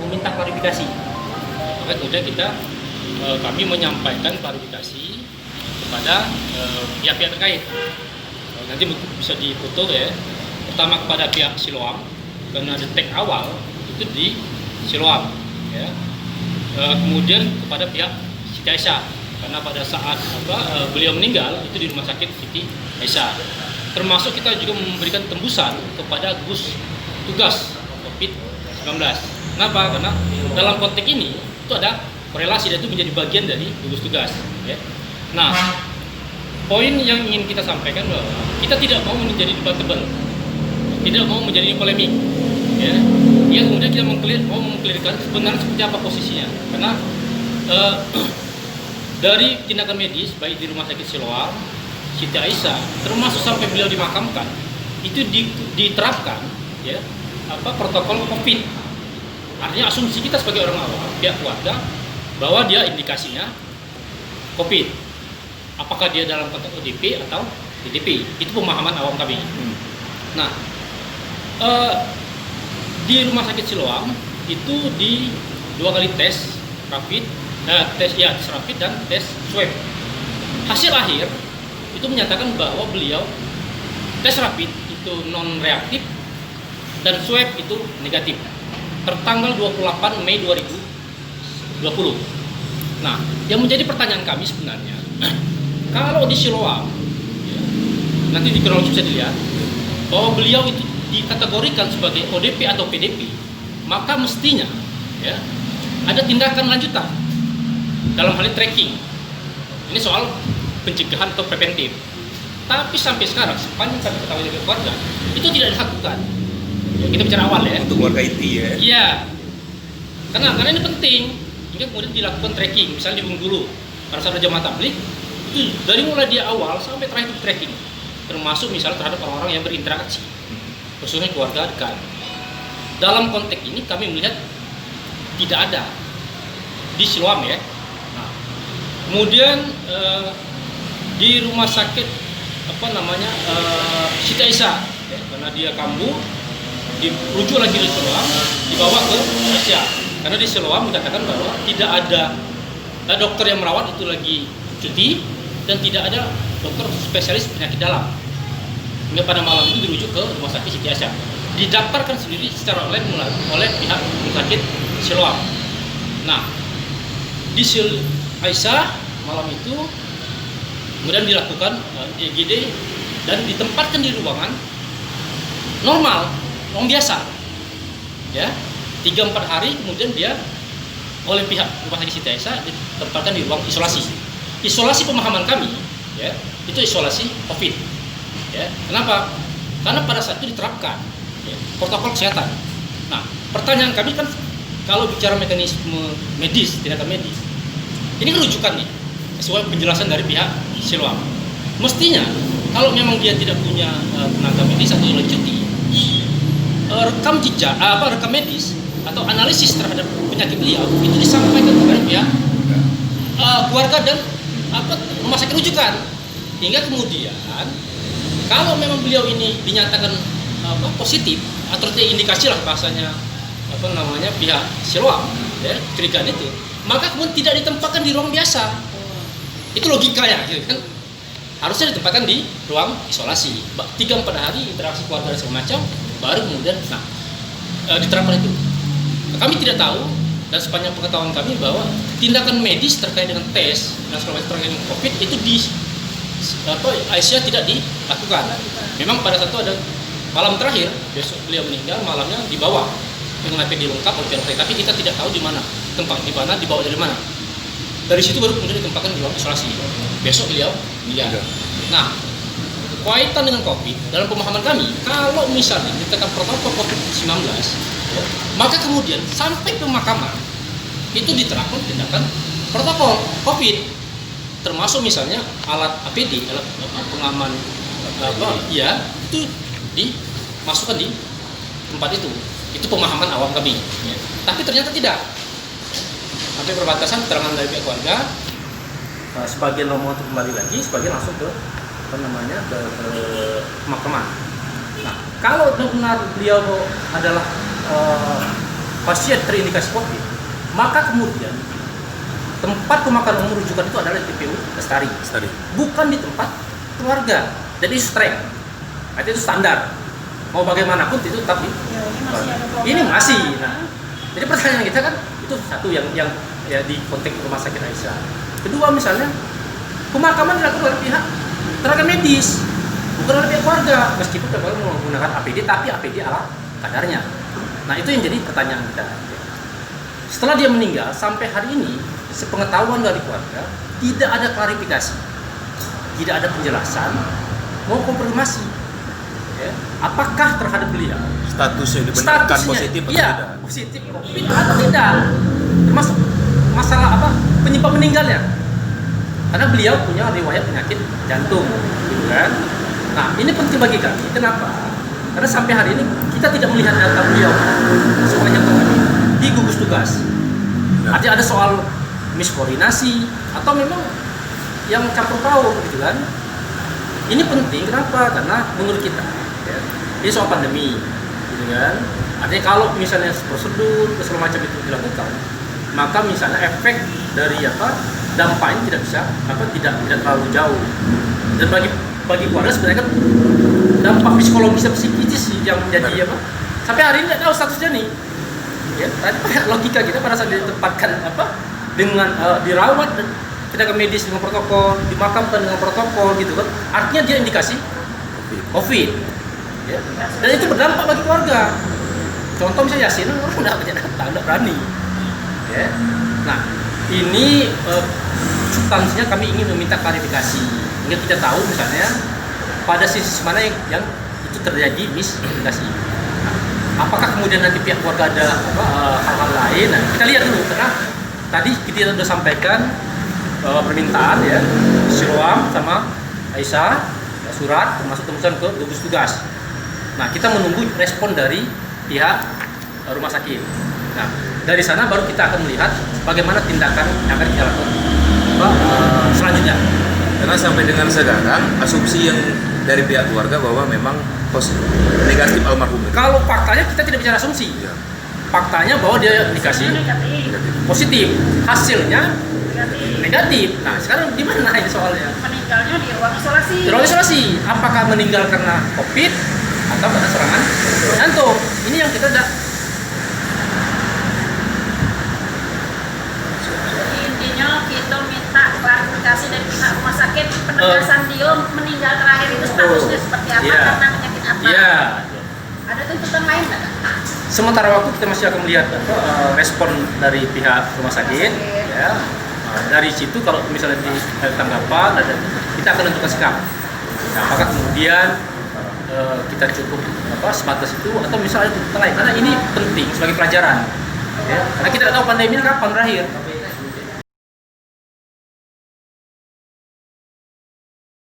meminta klarifikasi. Maka kemudian kami menyampaikan klarifikasi kepada pihak-pihak terkait. Nanti bisa difoto ya. Pertama kepada pihak Siloam, karena detek awal itu di Siloam, ya. Kemudian kepada pihak Siti Aisyah, karena pada saat beliau meninggal itu di rumah sakit Siti Aisyah. Termasuk kita juga memberikan tembusan kepada gugus tugas COVID-19. Kenapa? Karena dalam konteks ini itu ada korelasi dan itu menjadi bagian dari gugus tugas. Ya. Nah, poin yang ingin kita sampaikan bahwa kita tidak mau menjadi debatable, tidak mau menjadi polemik. Ya, kemudian kita mau mengklirkan sebenarnya seperti apa posisinya. Karena dari tindakan medis baik di rumah sakit Siloam, Siti Aisyah, termasuk sampai beliau dimakamkan, itu diterapkan ya protokol COVID. Artinya asumsi kita sebagai orang awam, pihak keluarga, bahwa dia indikasinya COVID. Apakah dia dalam konteks ODP atau DDP? Itu pemahaman awam kami. Nah, di rumah sakit Siloam itu di 2 kali tes rapid, tes rapid dan tes swab. Hasil akhir itu menyatakan bahwa beliau tes rapid itu non reaktif dan swab itu negatif. Tertanggal 28 Mei 2020. Nah, yang menjadi pertanyaan kami sebenarnya, kalau di Siloam, ya, nanti di kronologi bisa dilihat bahwa beliau itu dikategorikan sebagai ODP atau PDP, maka mestinya ya ada tindakan lanjutan dalam hal tracking. Ini soal pencegahan atau preventif. Tapi sampai sekarang sepanjang kami ketahui dari keluarga itu tidak dilakukan. Ya, kita bicara awal ya. Untuk warga inti ya. Iya. Karena ini penting. Hingga kemudian dilakukan tracking, misalnya di Bengkulu, pada saat jamaah tabligh itu dari mulai dia awal sampai terakhir tracking, termasuk misalnya terhadap orang-orang yang berinteraksi, khususnya keluarga dekat. Dalam konteks ini kami melihat tidak ada di Siloam ya. Nah, kemudian di rumah sakit Siti Aisyah, ya, karena dia kambuh, dirujuk lagi di Siloam, dibawa ke Aisyah. Karena di Siloam dikatakan bahwa tidak ada dokter yang merawat itu lagi cuti dan tidak ada dokter spesialis penyakit dalam. Hingga pada malam itu dirujuk ke rumah sakit Siti Aisyah. Didaftarkan sendiri secara online oleh pihak rumah sakit Siloam. Nah, di Aisyah malam itu kemudian dilakukan EGD dan ditempatkan di ruangan normal, ruang biasa. Ya, 3-4 hari kemudian dia oleh pihak rumah sakit Siti Aisyah ditempatkan di ruang isolasi. Isolasi pemahaman kami, ya, itu isolasi COVID. Ya, kenapa? Karena pada saat itu diterapkan ya, protokol kesehatan. Nah, pertanyaan kami kan kalau bicara mekanisme medis, tindakan medis, ini kan rujukan nih, sesuai penjelasan dari pihak Siloam. Mestinya kalau memang dia tidak punya tenaga medis atau cuti, rekam jejak, rekam medis atau analisis terhadap penyakit beliau itu disampaikan kepada pihak keluarga dan rumah sakit rujukan. Hingga kemudian kalau memang beliau ini dinyatakan positif atau indikasi lah bahasanya pihak Siloam ya, curigaan itu, maka kemudian tidak ditempatkan di ruang biasa. Itu logikanya gitu kan. Harusnya ditempatkan di ruang isolasi 3-4 hari interaksi keluarga dan segala macam, baru kemudian diterapkan itu. Kami tidak tahu dan sepanjang pengetahuan kami bahwa tindakan medis terkait dengan tes dan segala macam terkait dengan COVID itu di Aisyah tidak dilakukan. Memang pada saat itu ada malam terakhir, besok beliau meninggal, malamnya dibawa dengan APD lengkap oleh pihak, tapi kita tidak tahu di mana tempat, di mana dibawa dari mana. Dari situ baru kemudian ditempatkan di ruang isolasi. Besok beliau meninggal. Nah, kaitan dengan COVID dalam pemahaman kami, kalau misalnya ditekan protokol COVID-19, ya, maka kemudian sampai pemakaman itu diterapkan tindakan protokol COVID, termasuk misalnya alat APD, alat pengaman itu dimasukkan di tempat itu. Itu pemahaman awam kami. Ya. Tapi ternyata tidak. Sampai perbatasan keterangan dari pihak keluarga, sebagian mau untuk kembali lagi, sebagian langsung ke pemakaman. Nah, kalau benar beliau adalah pasien terindikasi COVID, maka kemudian tempat pemakaman umum rujukan itu adalah di TPU Lestari. Bukan di tempat keluarga. Jadi strike. Berarti itu standar. Mau bagaimanapun itu tetap ini masih. Nah, jadi pertanyaan kita kan itu satu yang ya di konteks rumah sakit Aisyah. Kedua misalnya pemakaman dilakukan oleh pihak tenaga medis, bukan oleh pihak keluarga. Meskipun keluarga menggunakan APD, tapi APD ala kadarnya. Nah itu yang jadi pertanyaan kita. Setelah dia meninggal sampai hari ini, sepengetahuan dari keluarga tidak ada klarifikasi, tidak ada penjelasan, mau konfirmasi. Ya. Apakah terhadap beliau statusnya dibenarkan positif atau tidak? Positif COVID atau tidak? Termasuk masalah apa penyebab meninggalnya? Karena beliau punya riwayat penyakit jantung, gitu kan? Nah ini penting bagi kami. Kenapa? Karena sampai hari ini kita tidak melihat data beliau semuanya di gugus tugas. Artinya ada soal miskoordinasi atau memang yang campur baur, gitu kan? Ini penting kenapa? Karena menurut kita ya, ini soal pandemi, gitu kan? Artinya kalau misalnya prosedur segala macam itu dilakukan, maka misalnya efek dari dampaknya tidak terlalu jauh. Dan bagi keluarga sebenarnya kan dampak psikologis dan psikis yang menjadi sampai hari ini tidak tahu statusnya nih. Ya, logika kita pada saat ditempatkan dengan dirawat dan tenaga medis dengan protokol, dimakamkan dengan protokol gitu kan. Artinya dia indikasi COVID. Ya. Dan itu berdampak bagi keluarga. Contoh misalnya Yasin, udah berani. Ya. Nah, ini substansinya kami ingin meminta klarifikasi. Ingin kita tahu misalnya pada sisi mana yang itu terjadi miskomunikasi. Nah, apakah kemudian nanti pihak keluarga ada hal-hal lain? Nah, kita lihat dulu karena tadi kita sudah sampaikan permintaan ya Siloam sama Aisyah ya, surat termasuk tembusan ke gugus tugas. Nah, kita menunggu respon dari pihak rumah sakit. Nah, dari sana baru kita akan melihat bagaimana tindakan yang akan kita lakukan selanjutnya. Karena sampai dengan sekarang asumsi yang dari pihak keluarga bahwa memang negatif almarhum. Kalau faktanya kita tidak bicara asumsi. Ya. Faktanya bahwa dia dikasih positif, hasilnya negatif. Nah, sekarang di mana ini soalnya? Meninggalnya di ruang isolasi. Di ruang isolasi. Apakah meninggal karena COVID atau karena serangan jantung? Ini yang kita tidak. Intinya kita minta klarifikasi dari pihak rumah sakit penegasan dia meninggal terakhir itu statusnya seperti apa, karena penyakit apa. Iya. Ada tuntutan lain nggak? Sementara waktu kita masih akan melihat respon dari pihak rumah sakit. Ya. Dari situ kalau misalnya di tanggapan kita akan menentukan sikap. Nah, apakah kemudian kita cukup sebatas itu atau misalnya tuntutan lain? Karena ini penting sebagai pelajaran. Ya. Karena kita tidak tahu pandemi kapan berakhir.